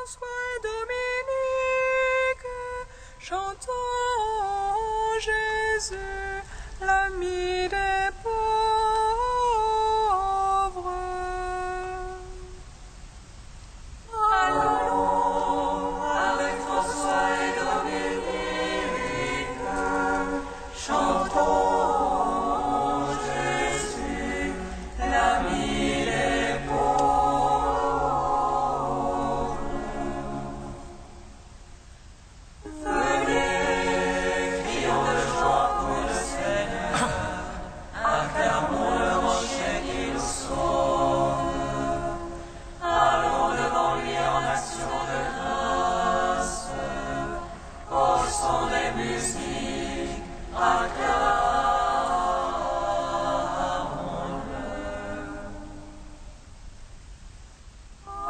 François et Dominique, chantons Jésus, l'ami des pauvres. Allons avec François et Dominique, chantons Jésus, l'ami des pauvres. Venez, crions de joie pour le Seigneur, acclamons le rocher qui nous sauve. Allons devant lui en action de grâce, au son des musiques, acclamons-le.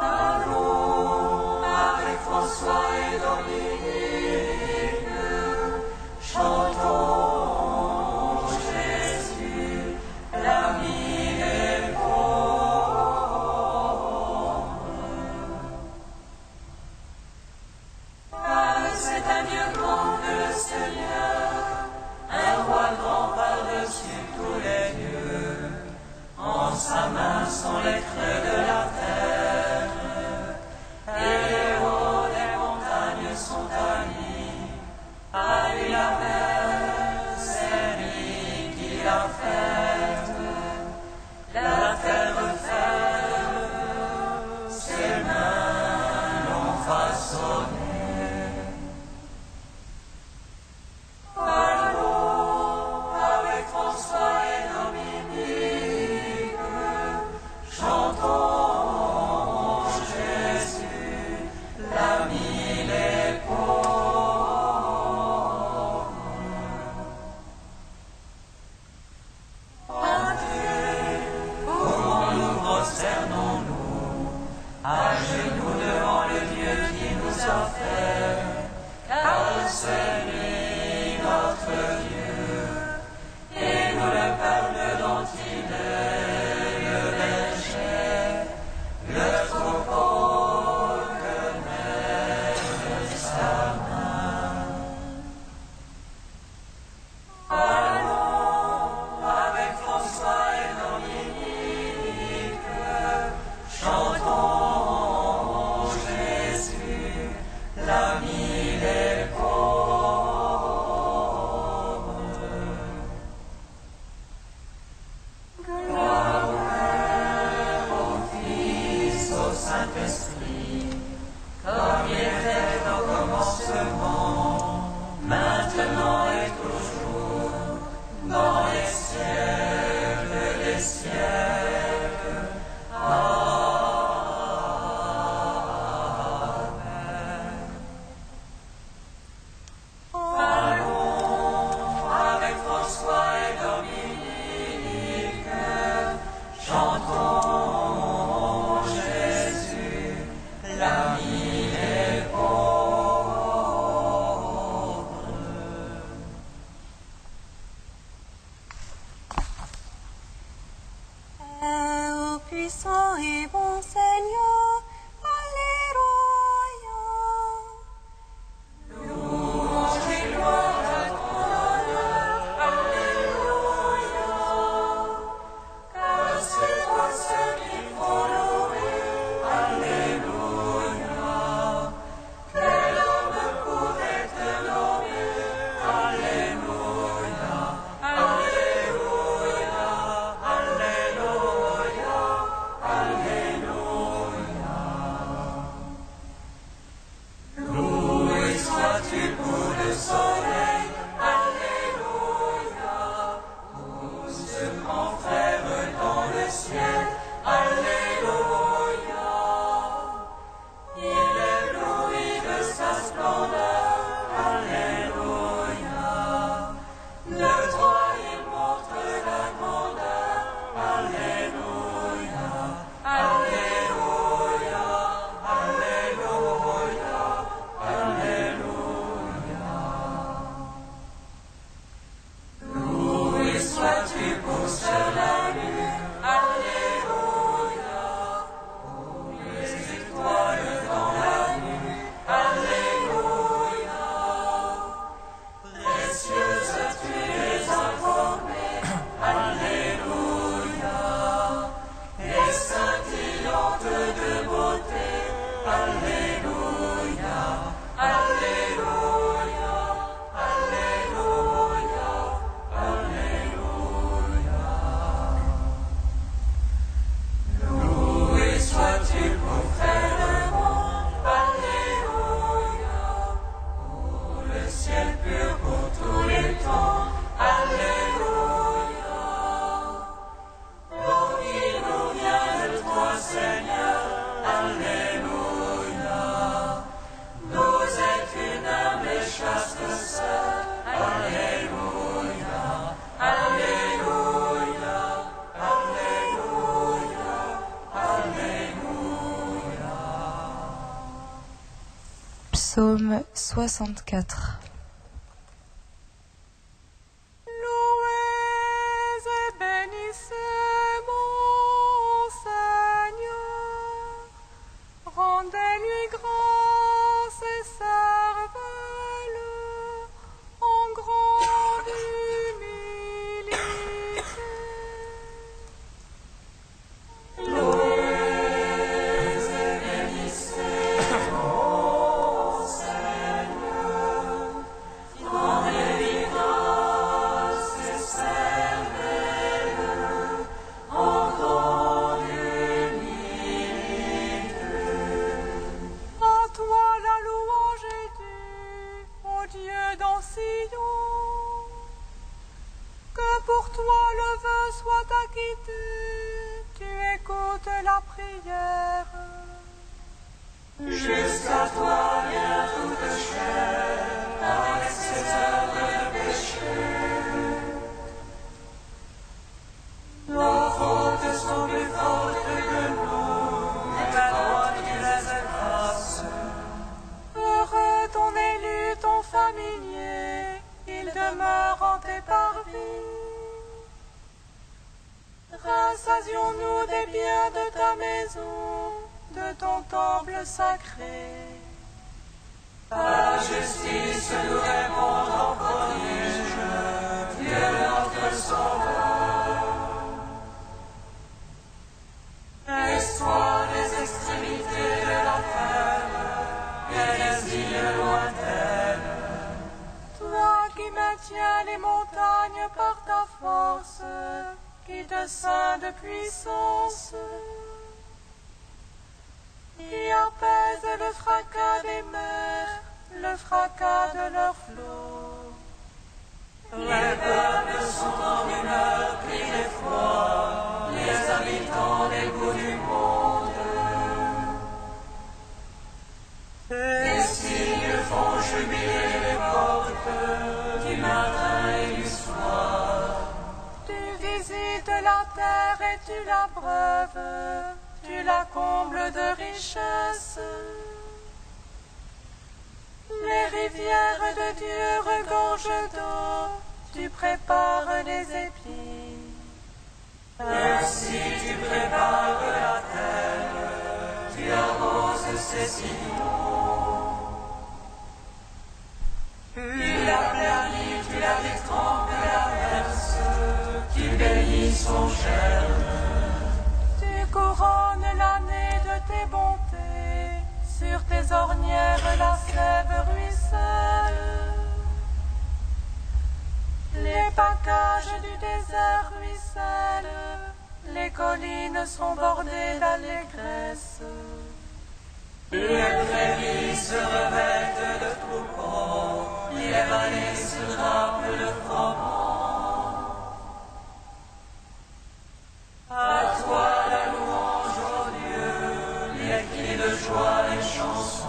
Allons avec François et Dominique, chantons Jésus, l'ami des pauvres. Car c'est un Dieu grand que le Seigneur, un roi grand par-dessus tous les dieux. En sa main sont les creux de la terre, et les hauts des montagnes sont à lui. À lui la mer, c'est lui qui l'a faite. La terre ferme, ses mains l'ont façonnée. Allons avec François et Dominique, chantons Jésus, l'ami des pauvres. Entrez, comment nous prosternons-nous, à genoux devant le Dieu qui nous a fait, car c'est lui notre Dieu, et nous le peuple dont il est le berger, le troupeau que mène sa main. Allons avec François et Dominique, chantons Jésus, l'ami des pauvres. Psaume 64. Louez et bénissez mon Seigneur, rendez-lui grâce et servez-le en grande humilité. À toi la louange est due, ô Dieu dans Sion. Que pour toi le vœu soit acquitté, tu écoutes la prière. Jusqu'à toi vient toute chair, avec ses œuvres de péché. Nos fautes sont plus fortes que nous, mais toi tu les effaces. Heureux ton élu, ton familier, il demeure en tes parvis. Rassasions-nous des biens de ta maison, de ton temple sacré. Par justice nous répondons en prodige, Dieu notre Sauveur. Laisse-toi les extrémités de la terre et les îles lointaines. Toi qui maintiens les montagnes par ta force, qui te ceint de puissance, qui apaise le fracas des mers, le fracas de leurs flots. Les peuples sont en humeur, pris d'effroi, les habitants des bouts du monde. Les signes font jubiler les portes du matin et du soir. Tu visites la terre et tu la breuves, tu la combles de richesses. Les rivières de Dieu regorgent d'eau, tu prépares les épis. Ainsi tu prépares la terre, tu arroses ses sillons. Tu l'aplanis, tu la détrempes et la verses, tu bénis son germe. Tu couronnes l'année de tes bontés, sur tes ornières la sève ruisselle. Les packages du désert ruissellent, les collines sont bordées d'allégresse. Les prairies se revêtent de troupeaux, les vallées se drapent de froment. À toi la louange, ô Dieu, les cris de joie, les chansons.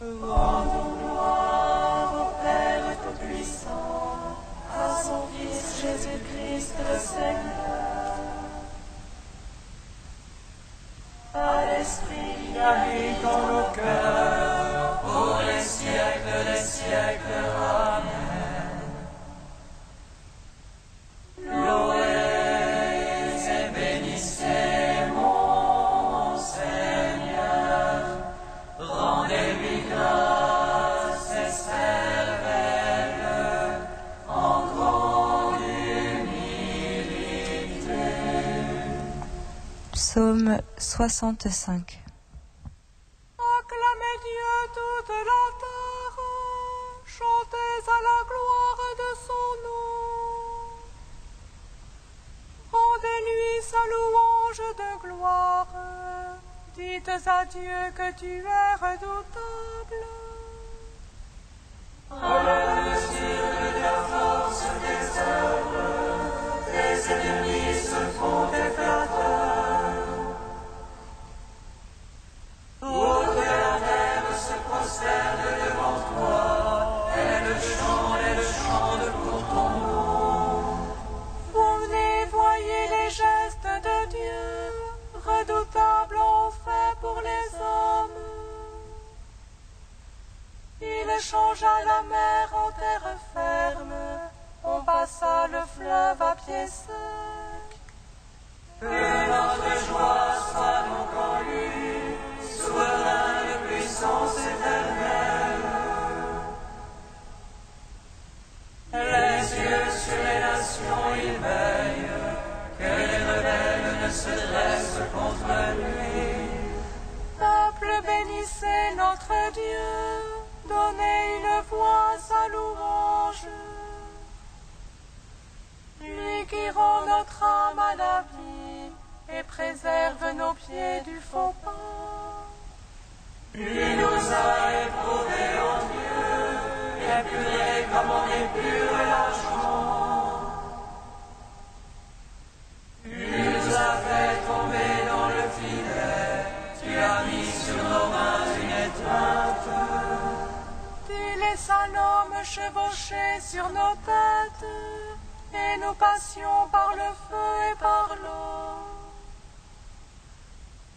Rendons gloire au Père Tout-Puissant, à son Fils Jésus-Christ le Seigneur, à l'Esprit Qui habite dans nos cœurs, pour les siècles des siècles. Amen. Louez et bénissez mon Seigneur, rendez-lui grâce et servez-le en grande humilité. Psaume 65. Acclamez Dieu toute la terre, chantez à la gloire de son nom. Rendez-lui sa louange de gloire, dites à Dieu que tu es redoutable. Mesure de la force des œuvres, tes ennemis se font des flatteurs. Toute la terre se prosterne devant toi, elle chante pour ton nom. Vous venez, voyez les gestes de Dieu, redoutables en fait pour les hommes. changea la mer en terre ferme, on passa le fleuve à pied sec. Que notre joie soit donc en lui, souverain de puissance éternelle. Les yeux sur les nations il veille, que les rebelles ne se dressent contre lui. Peuple, bénissez notre Dieu, donnez une voix à sa louange. Lui qui rend notre âme à la vie et préserve nos pieds du faux pas. Lui nous a éprouvés en Dieu, épurés comme on épure l'argent. Lui nous a fait tomber dans le filet, tu as mis sur nos mains une étreinte. Tu laissas l'homme chevaucher sur nos têtes, et nous passions par le feu et par l'eau.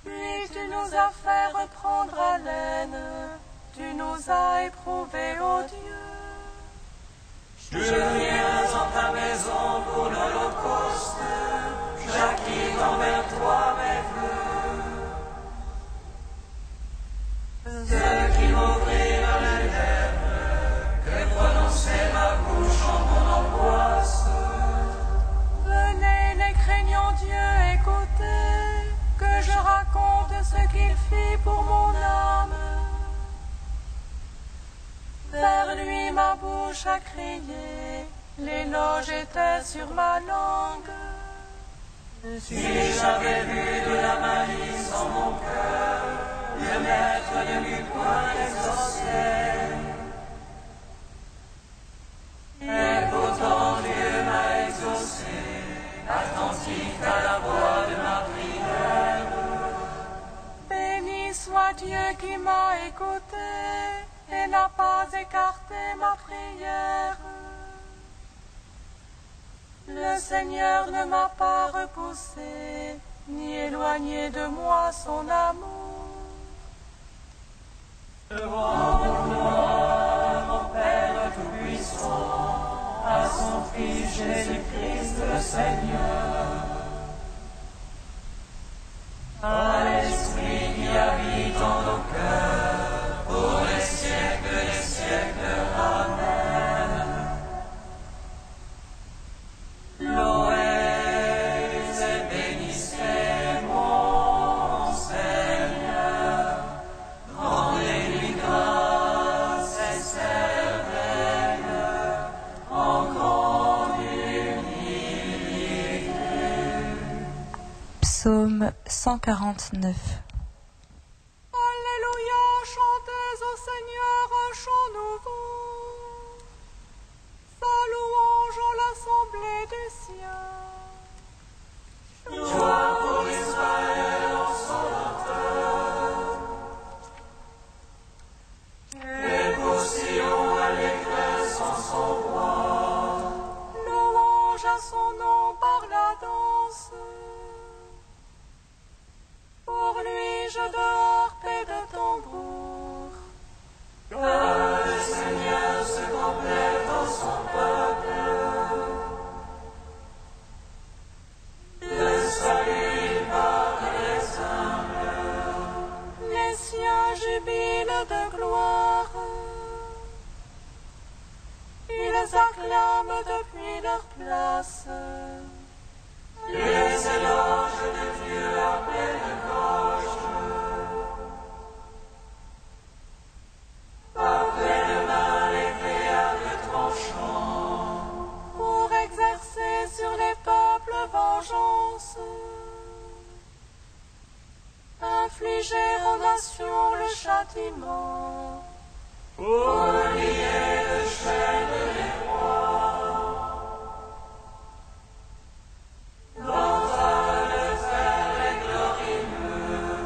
Puis tu nous as fait reprendre haleine, tu nous as éprouvés, ô Dieu. Je viens en ta maison pour l'Holocauste, j'acquitte envers toi mes vœux. Ce qui m'ouvrirent les lèvres, que prononçait ma bouche en mon angoisse. Venez, les craignants Dieu, écoutez, que je raconte ce qu'il fit pour mon âme. Vers lui ma bouche a crié, l'éloge était sur ma langue. Si j'avais vu de la malice en mon cœur, le maître ne m'eût point exaucé. Et pourtant Dieu m'a exaucé, attentif à la voix de ma prière. Béni soit Dieu qui m'a écouté et n'a pas écarté ma prière. Le Seigneur ne m'a pas repoussé, ni éloigné de moi son amour. Rends-moi, mon Père Tout-Puissant, à son Fils Jésus-Christ le Seigneur, à l'Esprit qui habite en nos cœurs, pour les siècles des siècles. Amen. Louez et bénissez mon Seigneur, rendez-lui grâce et servez-le en grande humilité. Psaume 149. Alléluia, chantez au Seigneur un chant nouveau. Sa louange en l'assemblée des siens. Joie pour Israël en son auteur, et pour Sion allégresse en son roi. Louange à son nom par la danse. Pour lui je dois harper de tambour. Que le Seigneur se complète en son peuple. Le salut il parle les humbles. Les siens jubilent de gloire. Ils acclament depuis leur place. Les éloges de Dieu à pleine gorge. À pleine main l'épée à deux tranchants. Pour exercer sur les peuples vengeance, infliger aux nations le châtiment, Pour lier de chaînes les rois. L'entraille de fer les glorieux.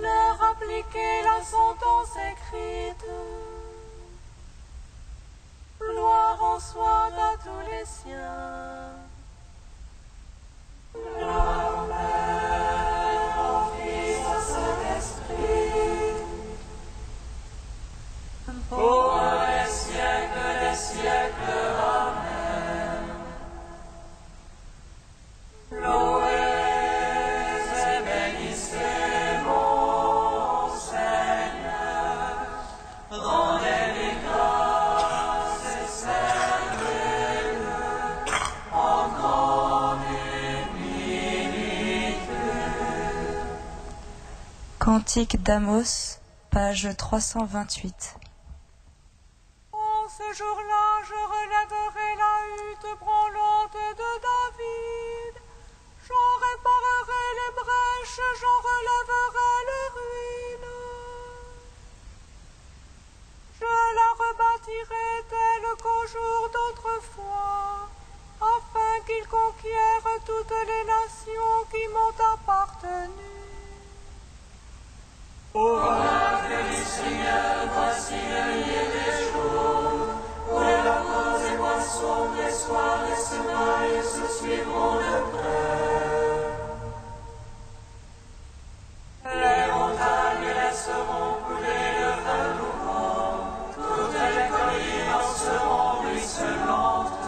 leur appliquer la sentence écrite. Gloire en soit à tous les siens. Gloire au Père, au Fils, au Saint-Esprit. pour les siècles des siècles. Amen. Louez et bénissez mon Seigneur, rendez-lui grâce et servez-le en grande humilité. Cantique d'Amos, page 328. En ce jour-là, je relèverai la hutte branlante de David. J'en réparerai les brèches, j'en relèverai les ruines. Je la rebâtirai telle qu'au jour d'autrefois, afin qu'il conquiert toutes les nations qui m'ont appartenu. Au oracle du Seigneur, voici le lieu des jours, où les rapports et moissons, les soirs et semailles se suivront de près. Les montagnes laisseront couler le vin nouveau, toutes les collines en seront ruisselantes.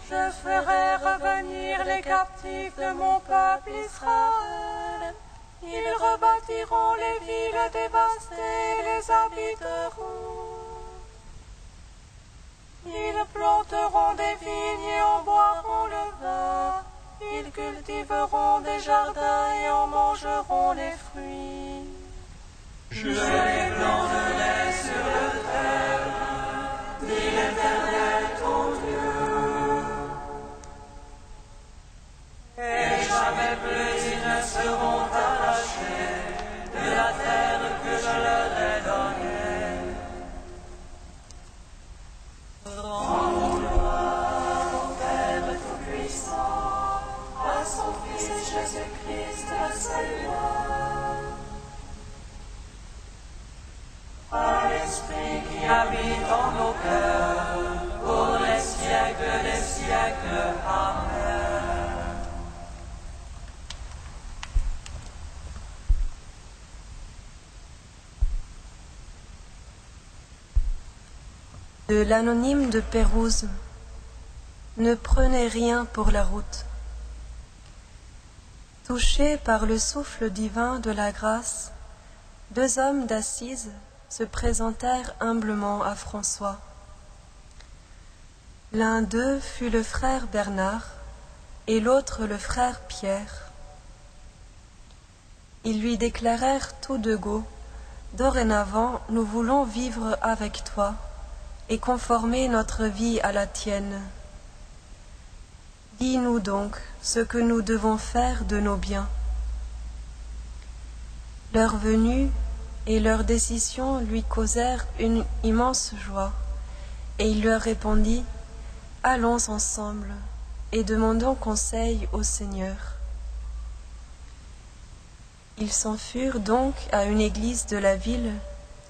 Je ferai revenir les captifs de mon peuple Israël. Ils rebâtiront les villes dévastées et les habiteront. Ils planteront des vignes et en boiront le vin. Ils cultiveront des jardins et en mangeront les fruits. Je les planterai sur la terre, dit l'Éternel ton Dieu. Et jamais plus ils ne seront arrachés de la terre que je leur ai donnée. Rends gloire au Père Tout-Puissant, à son Fils Jésus-Christ le Seigneur, à l'Esprit qui habite en nos cœurs, pour les siècles des siècles. Amen. De l'anonyme de Pérouse. Ne prenez rien pour la route. Touchés par le souffle divin de la grâce, deux hommes d'Assise se présentèrent humblement à François. L'un d'eux fut le frère Bernard et l'autre le frère Pierre. Ils lui déclarèrent tous deux go, « Dorénavant, nous voulons vivre avec toi et conformer notre vie à la tienne. Dis-nous donc ce que nous devons faire de nos biens. » Leur venue et leur décision lui causèrent une immense joie, et il leur répondit, « Allons ensemble et demandons conseil au Seigneur. » Ils s'en furent donc à une église de la ville,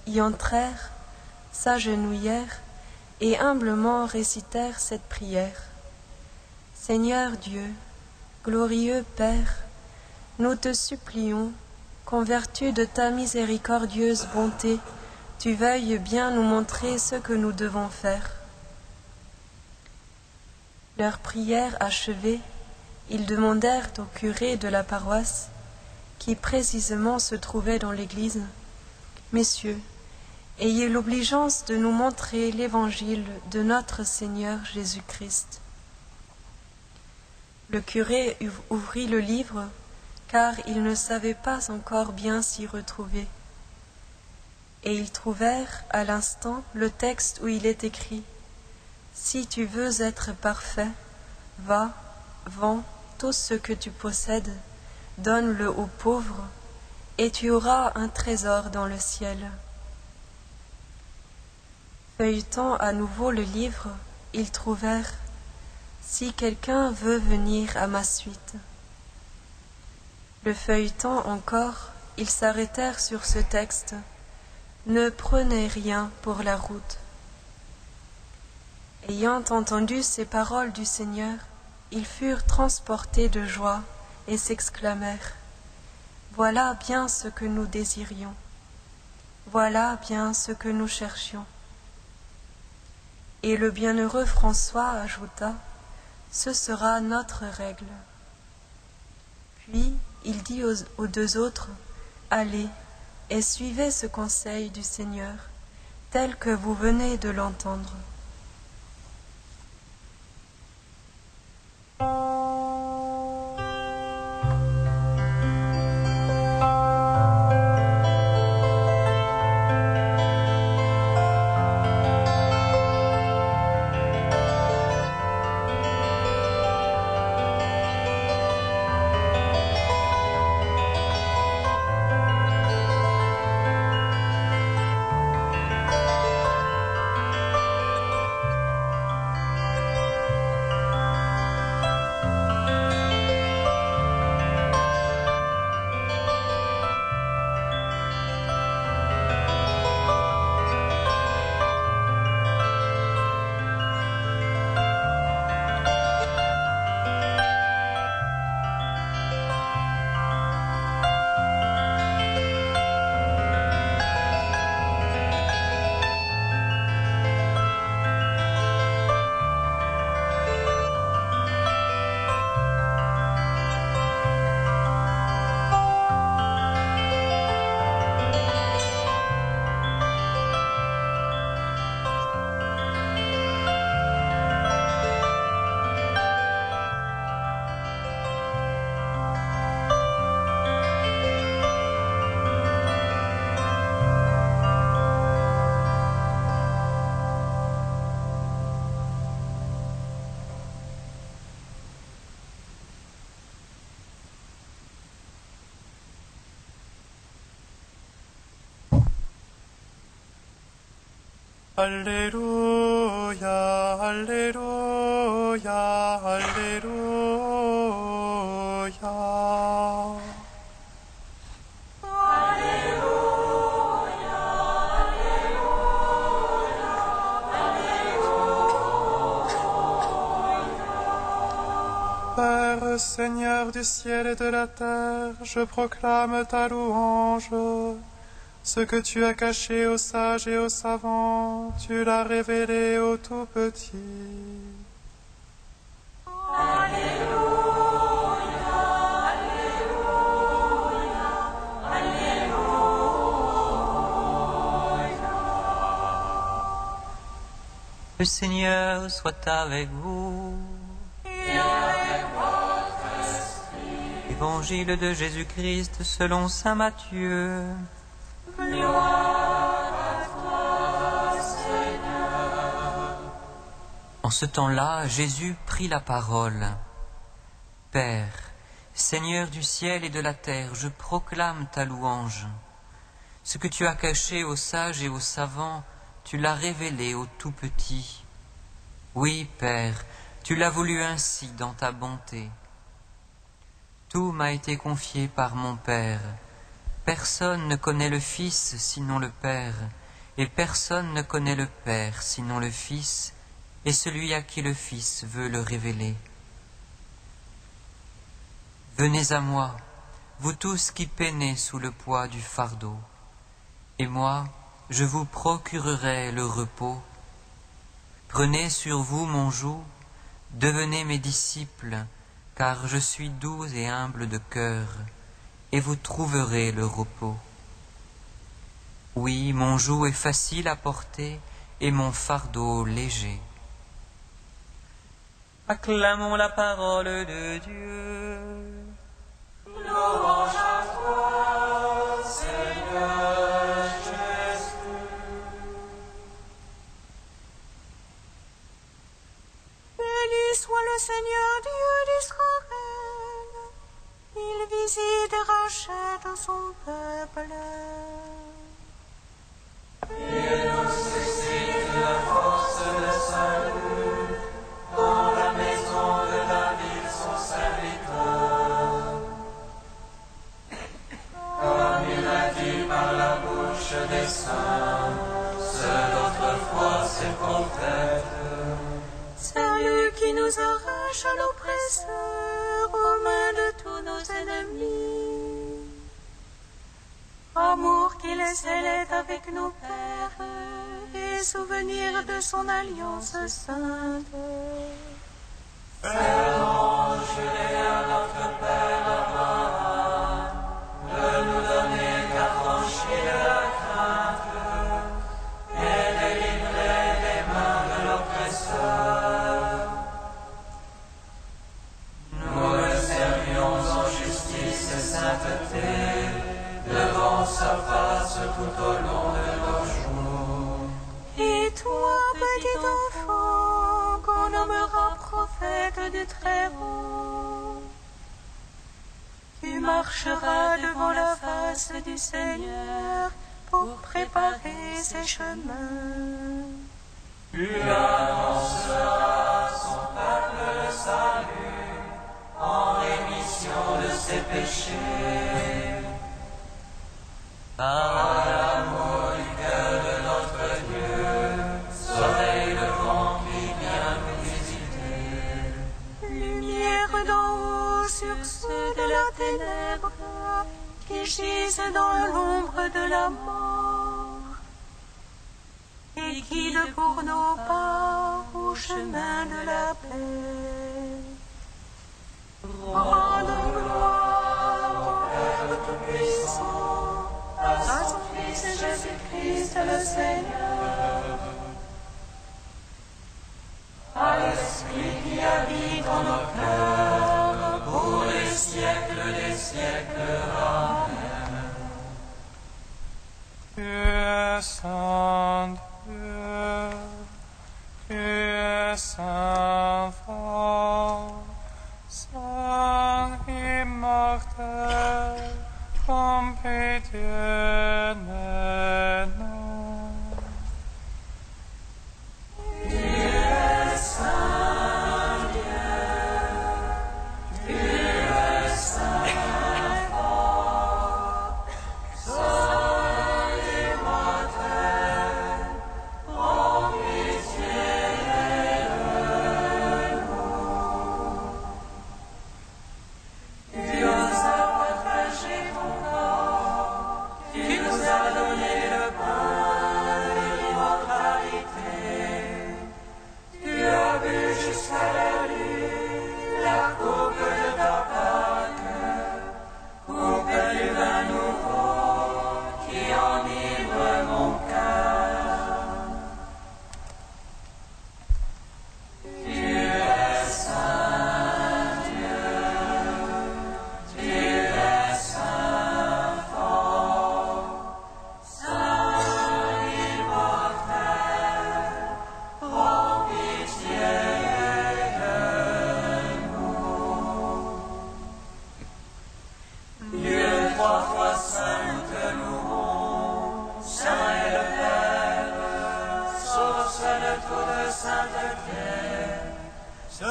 y entrèrent, s'agenouillèrent et humblement récitèrent cette prière. Seigneur Dieu, glorieux Père, nous te supplions qu'en vertu de ta miséricordieuse bonté, tu veuilles bien nous montrer ce que nous devons faire. Leur prière achevée, ils demandèrent au curé de la paroisse, qui précisément se trouvait dans l'église, « Messieurs, ayez l'obligeance de nous montrer l'évangile de notre Seigneur Jésus-Christ. » Le curé ouvrit le livre, car il ne savait pas encore bien s'y retrouver. Et ils trouvèrent à l'instant le texte où il est écrit « Si tu veux être parfait, va, vends tout ce que tu possèdes, donne-le aux pauvres, et tu auras un trésor dans le ciel. » Feuilletant à nouveau le livre, ils trouvèrent « Si quelqu'un veut venir à ma suite ». Le feuilletant encore, ils s'arrêtèrent sur ce texte « Ne prenez rien pour la route ». Ayant entendu ces paroles du Seigneur, ils furent transportés de joie et s'exclamèrent « Voilà bien ce que nous désirions ». Voilà bien ce que nous cherchions. Et le bienheureux François ajouta, ce sera notre règle. Puis il dit aux deux autres, allez et suivez ce conseil du Seigneur, tel que vous venez de l'entendre. Alléluia, Alléluia, Alléluia. Père, Seigneur du ciel et de la terre, je proclame ta louange. Ce que tu as caché aux sages et aux savants, tu l'as révélé aux tout petits. Alléluia, Alléluia, Alléluia. Le Seigneur soit avec vous. Et avec votre esprit. Évangile de Jésus-Christ selon saint Matthieu. Gloire à toi, Seigneur. En ce temps-là, Jésus prit la parole. Père, Seigneur du ciel et de la terre, je proclame ta louange. Ce que tu as caché aux sages et aux savants, tu l'as révélé aux tout petits. Oui, Père, tu l'as voulu ainsi dans ta bonté. Tout m'a été confié par mon Père. Personne ne connaît le Fils sinon le Père, et personne ne connaît le Père sinon le Fils, et celui à qui le Fils veut le révéler. Venez à moi, vous tous qui peinez sous le poids du fardeau, et moi, je vous procurerai le repos. Prenez sur vous mon joug, devenez mes disciples, car je suis doux et humble de cœur, et vous trouverez le repos. Oui, mon joug est facile à porter, et mon fardeau léger. Acclamons la parole de Dieu. Louange à toi, Seigneur Jésus. Béni soit le Seigneur Dieu d'Israël. Il visite et rachète son peuple. Il nous suscite la force de salut dans la maison de David, son serviteur. Comme il a dit par la bouche des saints, ceux d'autrefois ses prophètes. C'est lui qui nous arrache à l'oppresseur, aux mains de tous nos ennemis. mais elle est avec nos pères et souvenir de son alliance sainte. Arrange-les à notre Père Abraham de nous donner qu'affranchis de la crainte et délivrer des mains de l'oppresseur. Nous le servions en justice et sainteté devant sa face tout au long de nos jours. Et toi, petit enfant, qu'on nommera prophète du Très-Haut, tu marcheras devant la face du Seigneur pour préparer ses chemins. Tu annonceras à son peuple le salut en rémission de ses péchés. Par l'amour du cœur de notre Dieu, soleil levant qui vient nous visiter. Lumière d'en haut sur ceux de la ténèbre qui gisent dans l'ombre de la mort, et guide pour nos pas au chemin de la paix. Rendons gloire au Père Tout-Puissant, à son Fils Jésus-Christ le Seigneur, à l'Esprit qui habite en nos cœurs, Pour les siècles des siècles. Amen. Tu es saint Dieu, tu es saint fort, saint immortel, comme pitié n'aie-nous. Tu es saint Dieu, tu es saint fort, saint immortel, prends pitié de nous. Tu nous as partagé ton corps, tu nous as donné le pain de l'immortalité. Tu as bu jusqu'à la nuit la coupe de ta Pâque, coupe du vin nouveau qui enivre mon cœur. Tu es saint Dieu, tu es saint fort, saint immortel, prends pitié de nous. Dieu trois fois saint, nous te louons, saint est le Père, source de toute sainteté, saint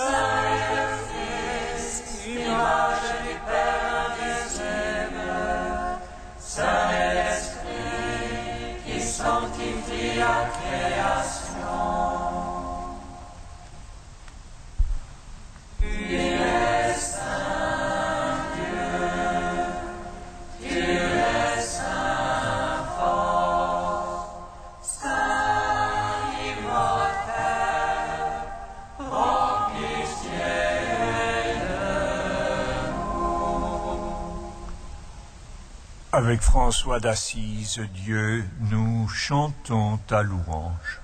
est le Fils, image du Père invisible, saint est l'Esprit qui sanctifie la création. Tu es saint Dieu, tu es saint fort, saint immortel, prends pitié de nous. Avec François d'Assise, Dieu, nous chantons ta louange.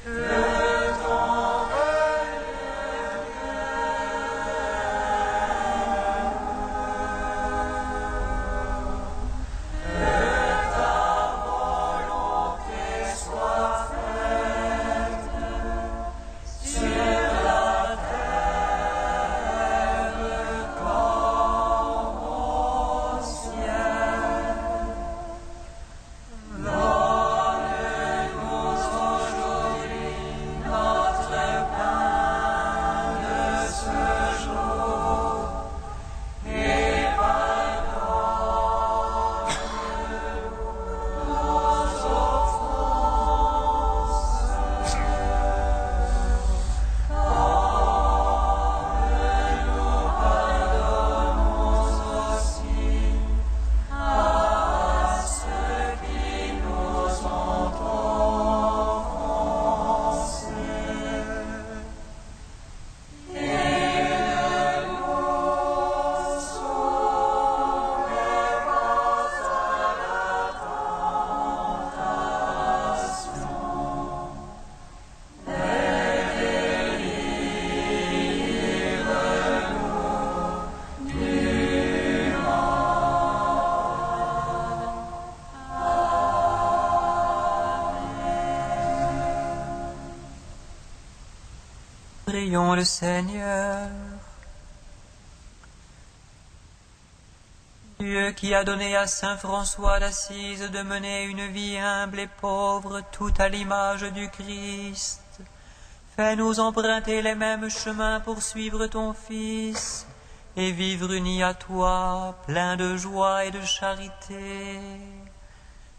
Que Prions le Seigneur. Dieu qui a donné à saint François d'Assise de mener une vie humble et pauvre, tout à l'image du Christ, fais-nous emprunter les mêmes chemins pour suivre ton Fils et vivre unis à toi, plein de joie et de charité.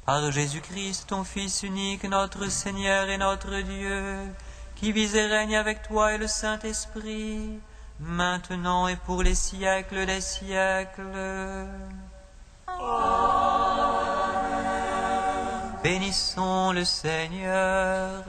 Par Jésus-Christ, ton Fils unique, notre Seigneur et notre Dieu, qui vis et règne avec toi et le Saint-Esprit, maintenant et pour les siècles des siècles. Amen. Bénissons le Seigneur.